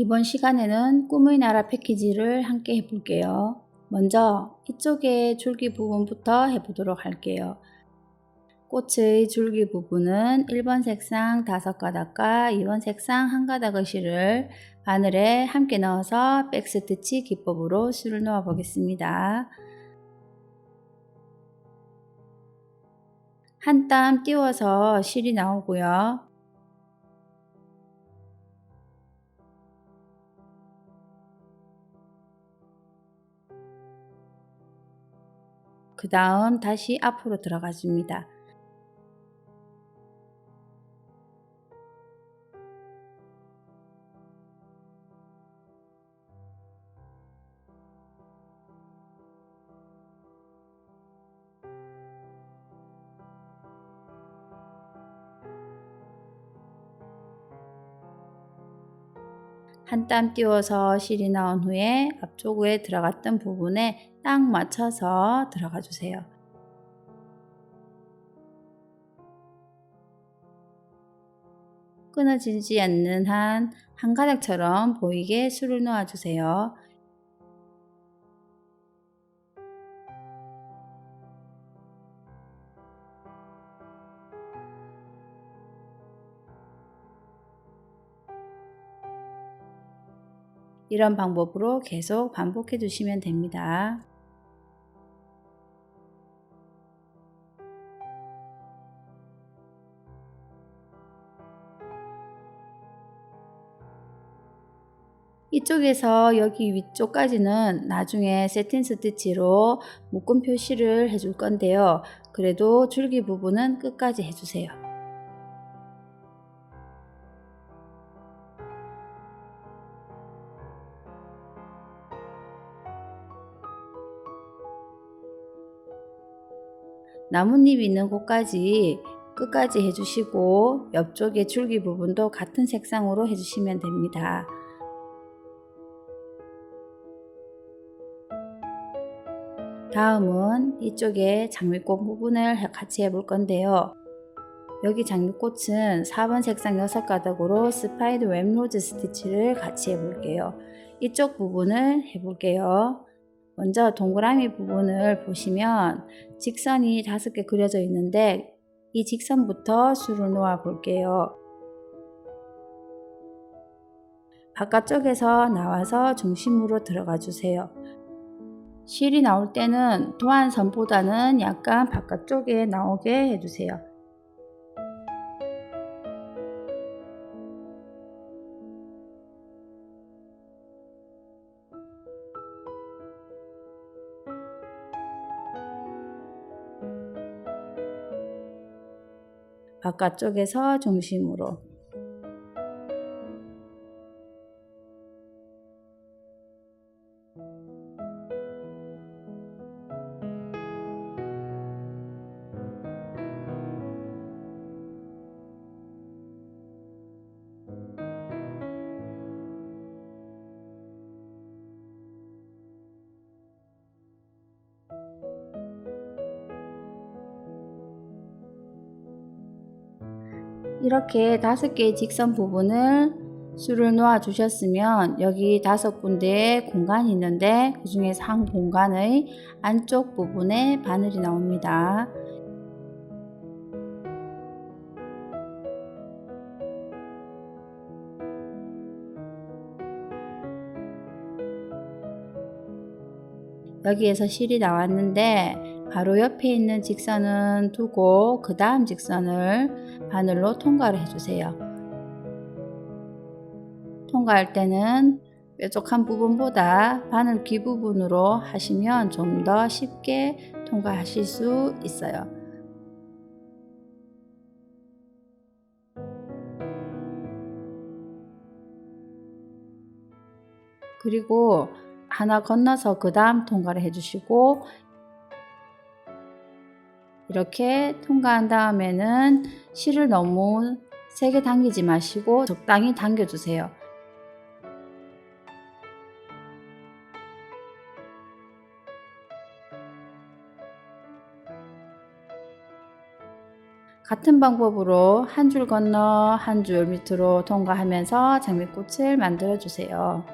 이번 시간에는 꿈의 나라 패키지를 함께 해볼게요. 먼저 이쪽의 줄기 부분부터 해보도록 할게요. 꽃의 줄기 부분은 1번 색상 5가닥과 2번 색상 1가닥의 실을 바늘에 함께 넣어서 백스티치 기법으로 실을 놓아 보겠습니다. 한 땀 띄워서 실이 나오고요. 그 다음 다시 앞으로 들어가 줍니다. 한 땀 띄워서 실이 나온 후에 앞쪽에 들어갔던 부분에 딱 맞춰서 들어가 주세요. 끊어지지 않는 한 가닥처럼 보이게 술을 놓아 주세요. 이런 방법으로 계속 반복해 주시면 됩니다. 이쪽에서 여기 위쪽까지는 나중에 세틴 스티치로 묶음 표시를 해줄 건데요. 그래도 줄기 부분은 끝까지 해주세요. 나뭇잎 있는 곳까지 끝까지 해주시고 옆쪽에 줄기 부분도 같은 색상으로 해주시면 됩니다. 다음은 이쪽에 장미꽃 부분을 같이 해볼 건데요. 여기 장미꽃은 4번 색상 6가닥으로 스파이더 웹 로즈 스티치를 같이 해볼게요. 이쪽 부분을 해볼게요. 먼저 동그라미 부분을 보시면 직선이 5개 그려져 있는데 이 직선부터 줄을 놓아 볼게요. 바깥쪽에서 나와서 중심으로 들어가 주세요. 실이 나올 때는 도안선보다는 약간 바깥쪽에 나오게 해주세요. 바깥쪽에서 중심으로. 이렇게 5개의 직선 부분을 줄을 놓아 주셨으면 여기 5군데의 공간이 있는데 그 중에서 한 공간의 안쪽 부분에 바늘이 나옵니다. 여기에서 실이 나왔는데 바로 옆에 있는 직선은 두고 그 다음 직선을 바늘로 통과를 해주세요. 통과할 때는 뾰족한 부분보다 바늘 귀 부분으로 하시면 좀 더 쉽게 통과하실 수 있어요. 그리고 하나 건너서 그 다음 통과를 해주시고 이렇게 통과한 다음에는 실을 너무 세게 당기지 마시고 적당히 당겨주세요. 같은 방법으로 한 줄 건너 한 줄 밑으로 통과하면서 장미꽃을 만들어 주세요.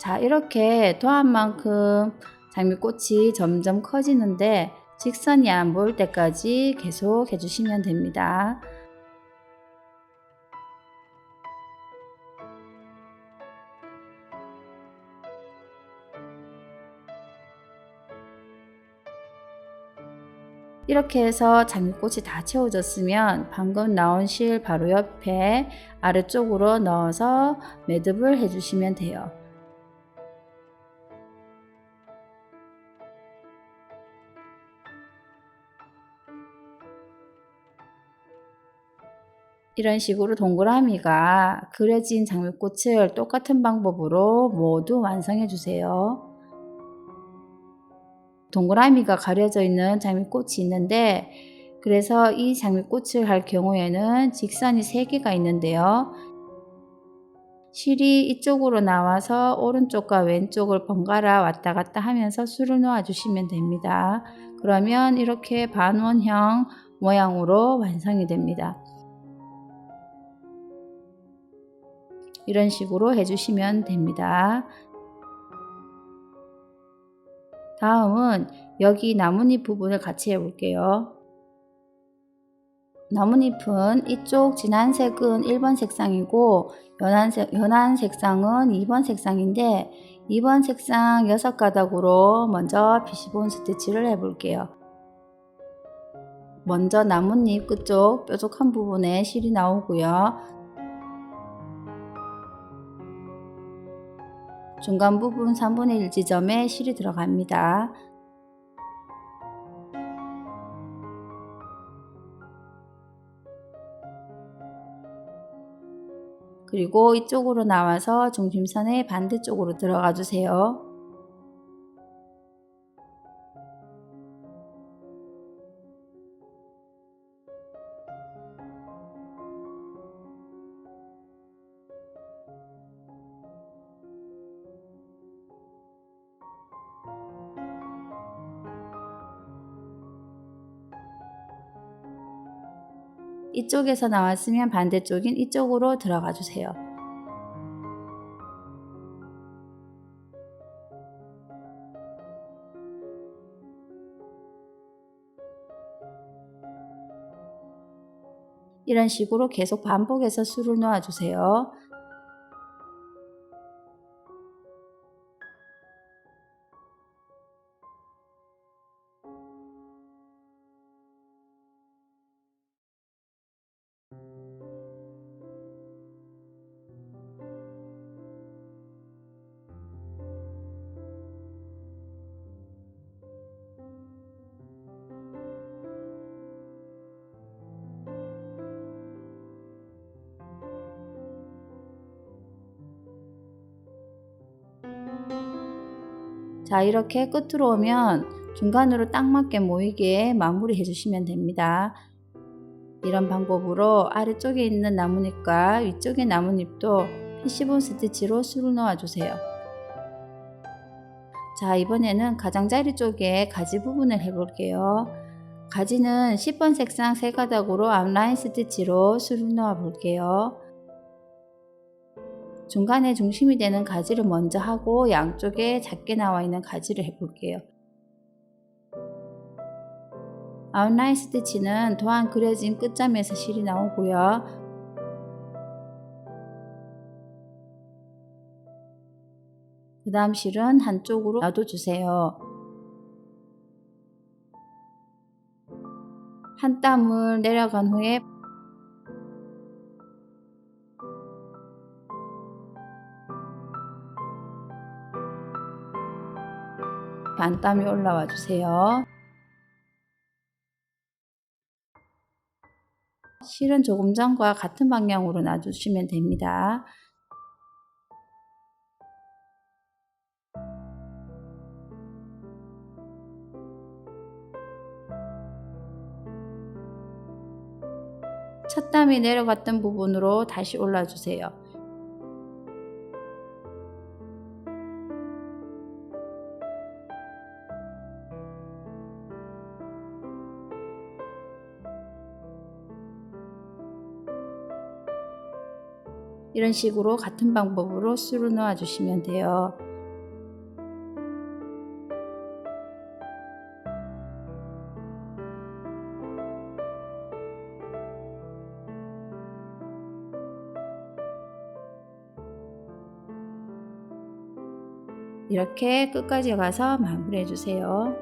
자, 이렇게 도안 만큼 장미꽃이 점점 커지는데 직선이 안 보일 때까지 계속 해주시면 됩니다. 이렇게 해서 장미꽃이 다 채워졌으면 방금 나온 실 바로 옆에 아래쪽으로 넣어서 매듭을 해주시면 돼요. 이런 식으로 동그라미가 그려진 장미꽃을 똑같은 방법으로 모두 완성해 주세요. 동그라미가 가려져 있는 장미꽃이 있는데, 그래서 이 장미꽃을 할 경우에는 직선이 3개가 있는데요. 실이 이쪽으로 나와서 오른쪽과 왼쪽을 번갈아 왔다 갔다 하면서 술을 놓아 주시면 됩니다. 그러면 이렇게 반원형 모양으로 완성이 됩니다. 이런 식으로 해주시면 됩니다. 다음은 여기 나뭇잎 부분을 같이 해볼게요. 나뭇잎은 이쪽 진한 색은 1번 색상이고 연한 색상은 2번 색상인데 2번 색상 6가닥으로 먼저 피시본 스티치를 해볼게요. 먼저 나뭇잎 끝쪽 뾰족한 부분에 실이 나오고요. 중간 부분 3분의 1 지점에 실이 들어갑니다. 그리고 이쪽으로 나와서 중심선의 반대쪽으로 들어가 주세요. 이쪽에서 나왔으면 반대쪽인 이쪽으로 들어가 주세요. 이런 식으로 계속 반복해서 술을 놓아 주세요. 자, 이렇게 끝으로 오면 중간으로 딱 맞게 모이게 마무리 해주시면 됩니다. 이런 방법으로 아래쪽에 있는 나뭇잎과 위쪽의 나뭇잎도 피시본 스티치로 술을 놓아 주세요. 자, 이번에는 가장자리 쪽에 가지 부분을 해볼게요. 가지는 10번 색상 3가닥으로 앞라인 스티치로 술을 놓아 볼게요. 중간에 중심이 되는 가지를 먼저 하고 양쪽에 작게 나와 있는 가지를 해볼게요. 아웃라인 스티치는 도안 그려진 끝점에서 실이 나오고요. 그 다음 실은 한쪽으로 놔둬주세요. 한 땀을 내려간 후에 반땀이 올라와 주세요. 실은 조금 전과 같은 방향으로 놔주시면 됩니다. 찻땀이 내려갔던 부분으로 다시 올라주세요. 이런 식으로 같은 방법으로 수를 넣어 주시면 돼요. 이렇게 끝까지 가서 마무리해 주세요.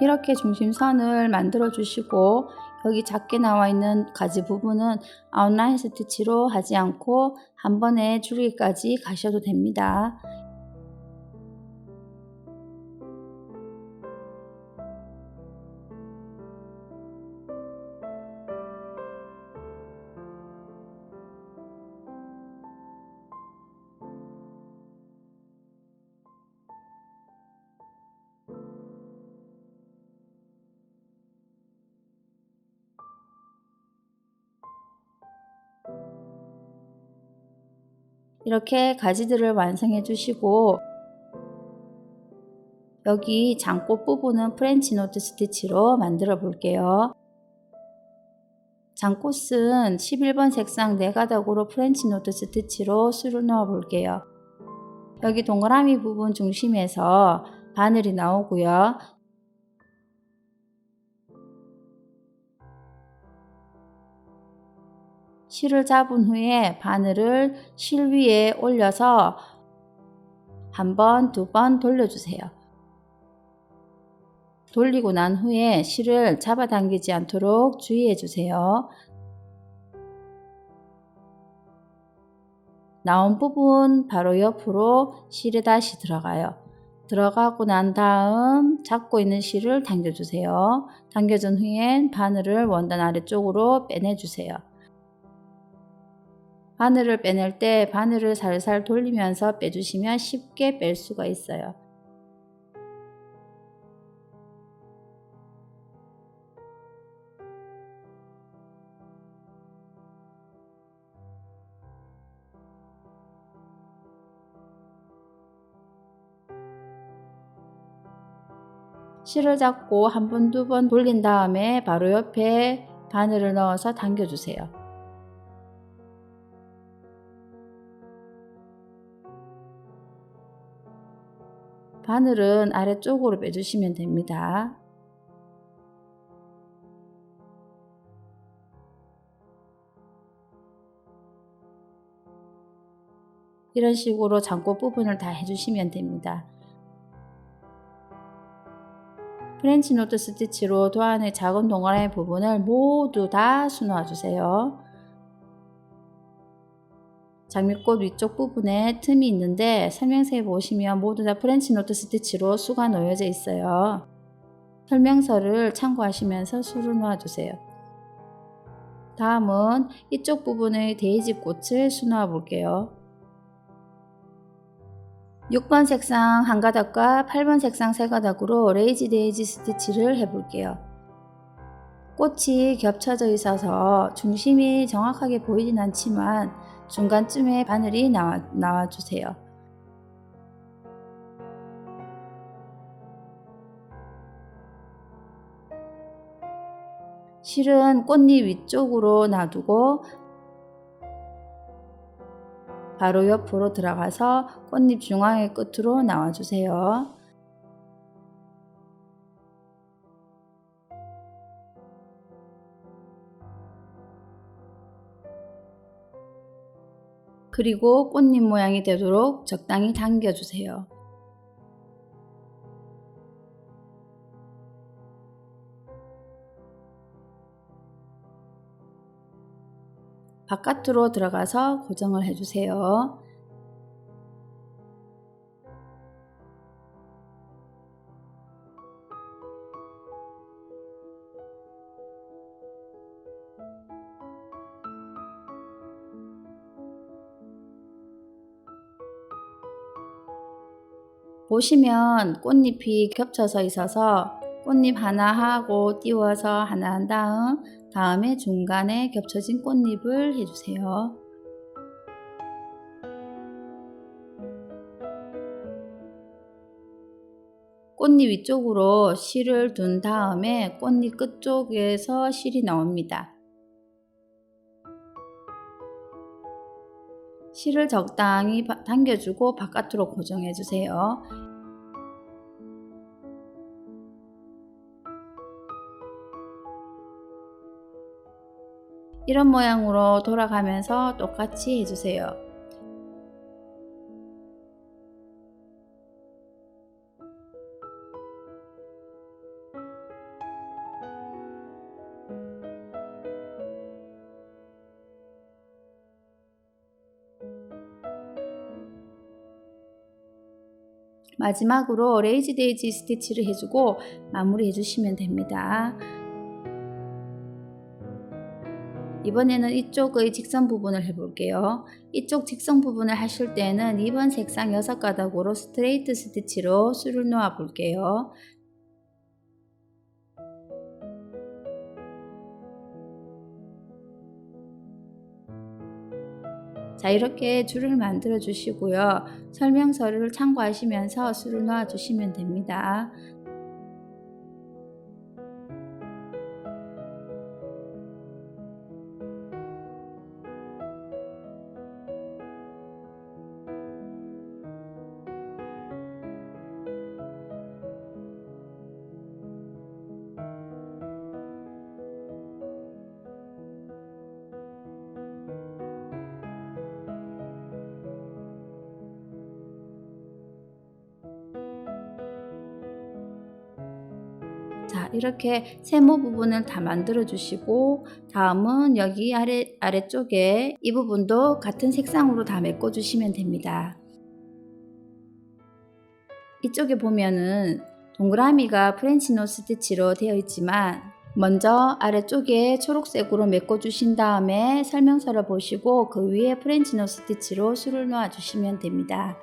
이렇게 중심선을 만들어 주시고 여기 작게 나와 있는 가지 부분은 아웃라인 스티치로 하지 않고 한 번에 줄기까지 가셔도 됩니다. 이렇게 가지들을 완성해 주시고 여기 장꽃 부분은 프렌치 노트 스티치로 만들어 볼게요. 장꽃은 11번 색상 4가닥으로 프렌치 노트 스티치로 수를 넣어 볼게요. 여기 동그라미 부분 중심에서 바늘이 나오고요. 실을 잡은 후에 바늘을 실 위에 올려서 한 번, 두 번 돌려주세요. 돌리고 난 후에 실을 잡아당기지 않도록 주의해 주세요. 나온 부분 바로 옆으로 실이 다시 들어가요. 들어가고 난 다음 잡고 있는 실을 당겨주세요. 당겨준 후엔 바늘을 원단 아래쪽으로 빼내주세요. 바늘을 빼낼 때 바늘을 살살 돌리면서 빼주시면 쉽게 뺄 수가 있어요. 실을 잡고 한 번, 두 번 돌린 다음에 바로 옆에 바늘을 넣어서 당겨주세요. 바늘은 아래쪽으로 빼주시면 됩니다. 이런 식으로 장꽃 부분을 다 해주시면 됩니다. 프렌치 노트 스티치로 도안의 작은 동그라미 부분을 모두 다 수놓아 주세요. 장미꽃 위쪽 부분에 틈이 있는데 설명서에 보시면 모두 다 프렌치 노트 스티치로 수가 놓여져 있어요. 설명서를 참고하시면서 수를 놓아주세요. 다음은 이쪽 부분의 데이지 꽃을 수놓아 볼게요. 6번 색상 한 가닥과 8번 색상 3가닥으로 레이지 데이지 스티치를 해볼게요. 꽃이 겹쳐져 있어서 중심이 정확하게 보이진 않지만 중간쯤에 바늘이 나와주세요. 실은 꽃잎 위쪽으로 놔두고 바로 옆으로 들어가서 꽃잎 중앙의 끝으로 나와주세요. 그리고 꽃잎 모양이 되도록 적당히 당겨주세요. 바깥으로 들어가서 고정을 해주세요. 보시면 꽃잎이 겹쳐서 있어서 꽃잎 하나 하고 띄워서 하나 한 다음에 중간에 겹쳐진 꽃잎을 해주세요. 꽃잎 위쪽으로 실을 둔 다음에 꽃잎 끝쪽에서 실이 나옵니다. 실을 적당히 당겨주고 바깥으로 고정해 주세요. 이런 모양으로 돌아가면서 똑같이 해주세요. 마지막으로 레이지 데이지 스티치를 해주고 마무리 해주시면 됩니다. 이번에는 이쪽의 직선 부분을 해볼게요. 이쪽 직선 부분을 하실 때는 2번 색상 6가닥으로 스트레이트 스티치로 줄을 놓아 볼게요. 자, 이렇게 줄을 만들어 주시고요. 설명서를 참고하시면서 줄을 놓아 주시면 됩니다. 자, 이렇게 세모 부분을 다 만들어 주시고 다음은 여기 아래쪽에 이 부분도 같은 색상으로 다 메꿔 주시면 됩니다. 이쪽에 보면은 동그라미가 프렌치 노 스티치로 되어 있지만 먼저 아래쪽에 초록색으로 메꿔 주신 다음에 설명서를 보시고 그 위에 프렌치 노 스티치로 줄을 놓아 주시면 됩니다.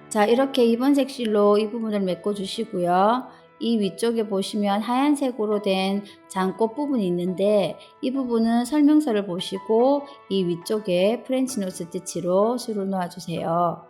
자, 이렇게 2번 색실로 이 부분을 메꿔 주시고요. 이 위쪽에 보시면 하얀색으로 된 장꽃 부분이 있는데 이 부분은 설명서를 보시고 이 위쪽에 프렌치 노 스티치로 줄을 놓아 주세요.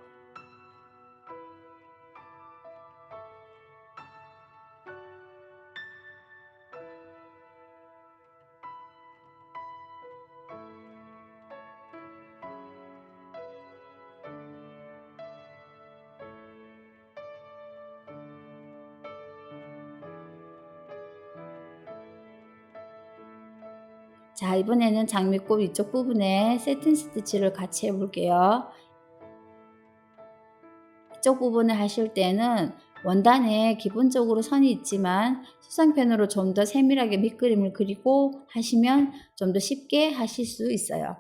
자, 이번에는 장미꽃 위쪽 부분에 세틴 스티치를 같이 해볼게요. 이쪽 부분을 하실 때는 원단에 기본적으로 선이 있지만 수상펜으로 좀 더 세밀하게 밑그림을 그리고 하시면 좀 더 쉽게 하실 수 있어요.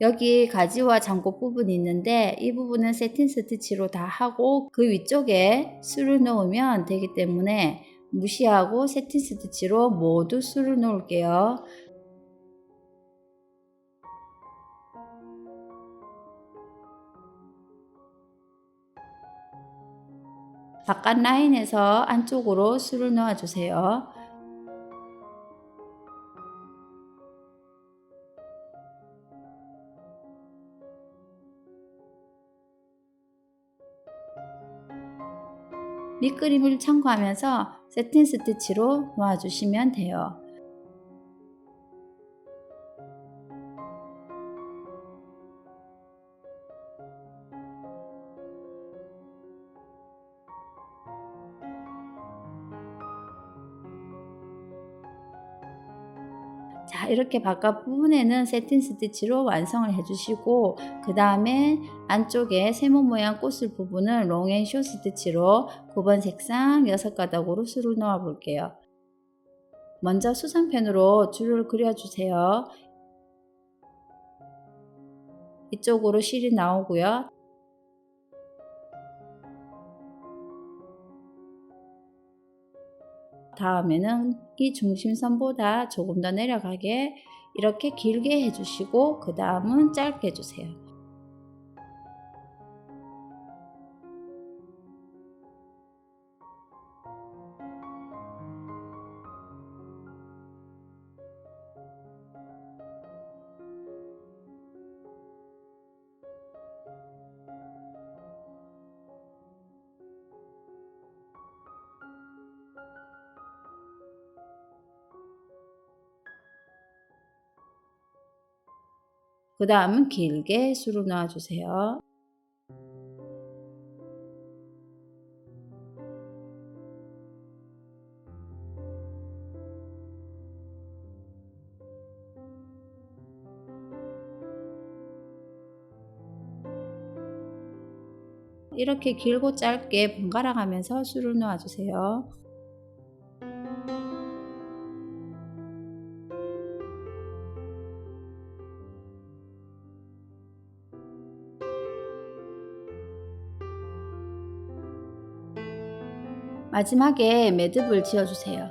여기 가지와 장꽃 부분이 있는데 이 부분은 세틴 스티치로 다 하고 그 위쪽에 술을 넣으면 되기 때문에 무시하고 세틴 스티치로 모두 술을 놓을게요. 바깥 라인에서 안쪽으로 술을 넣어 주세요. 밑그림을 참고하면서 세틴 스티치로 놓아주시면 돼요. 자, 자, 이렇게 바깥 부분에는 세틴 스티치로 완성을 해주시고, 그 다음에 안쪽에 세모 모양 꽃을 부분을 롱앤쇼 스티치로 9번 색상 6가닥으로 줄을 놓아 볼게요. 먼저 수성펜으로 줄을 그려주세요. 이쪽으로 실이 나오고요. 다음에는 이 중심선보다 조금 더 내려가게 이렇게 길게 해주시고, 그 다음은 짧게 해주세요. 그 다음은 길게 줄을 놓아주세요. 이렇게 길고 짧게 번갈아 가면서 줄을 놓아주세요. 마지막에 매듭을 지어주세요.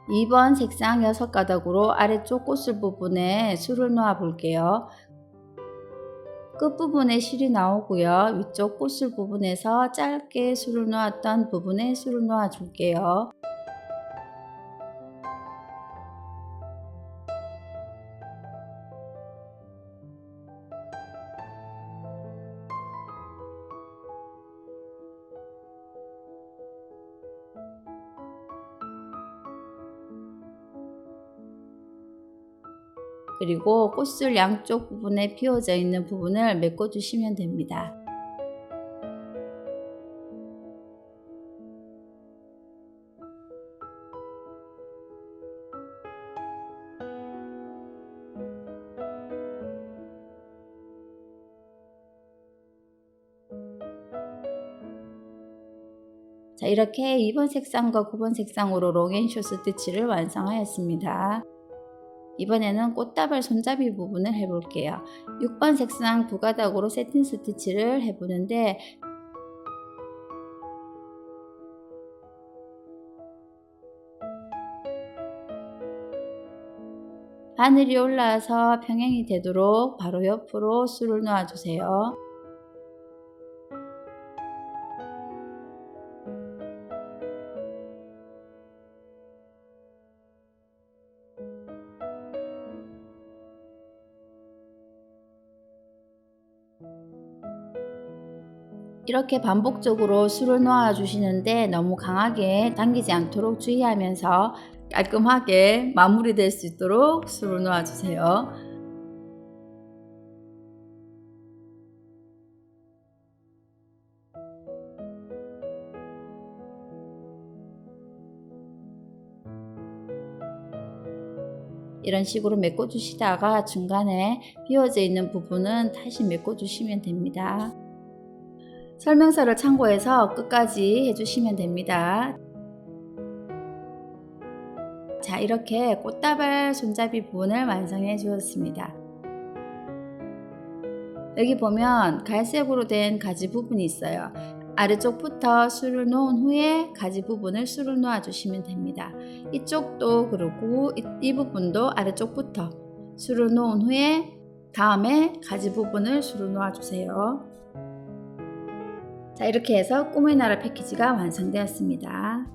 2번 색상 6가닥으로 아래쪽 꽃술 부분에 줄을 놓아 볼게요. 끝부분에 실이 나오고요. 위쪽 꽃술 부분에서 짧게 줄을 놓았던 부분에 줄을 놓아 줄게요. 그리고 꽃술 양쪽 부분에 비워져 있는 부분을 메꿔 주시면 됩니다. 자, 이렇게 2번 색상과 9번 색상으로 롱앤쇼 스티치를 완성하였습니다. 이번에는 꽃다발 손잡이 부분을 해볼게요. 6번 색상 2가닥으로 세틴 스티치를 해보는데, 바늘이 올라와서 평행이 되도록 바로 옆으로 줄을 놓아주세요. 이렇게 반복적으로 줄을 놓아 주시는데 너무 강하게 당기지 않도록 주의하면서 깔끔하게 마무리될 수 있도록 줄을 놓아 주세요. 이런 식으로 메꿔 주시다가 중간에 비어져 있는 부분은 다시 메꿔 주시면 됩니다. 설명서를 참고해서 끝까지 해주시면 됩니다. 자, 이렇게 꽃다발 손잡이 부분을 완성해 주었습니다. 여기 보면 갈색으로 된 가지 부분이 있어요. 아래쪽부터 줄을 놓은 후에 가지 부분을 줄을 놓아 주시면 됩니다. 이쪽도 그리고 이 부분도 아래쪽부터 줄을 놓은 후에 다음에 가지 부분을 줄을 놓아 주세요. 자, 이렇게 해서 꿈의 나라 패키지가 완성되었습니다.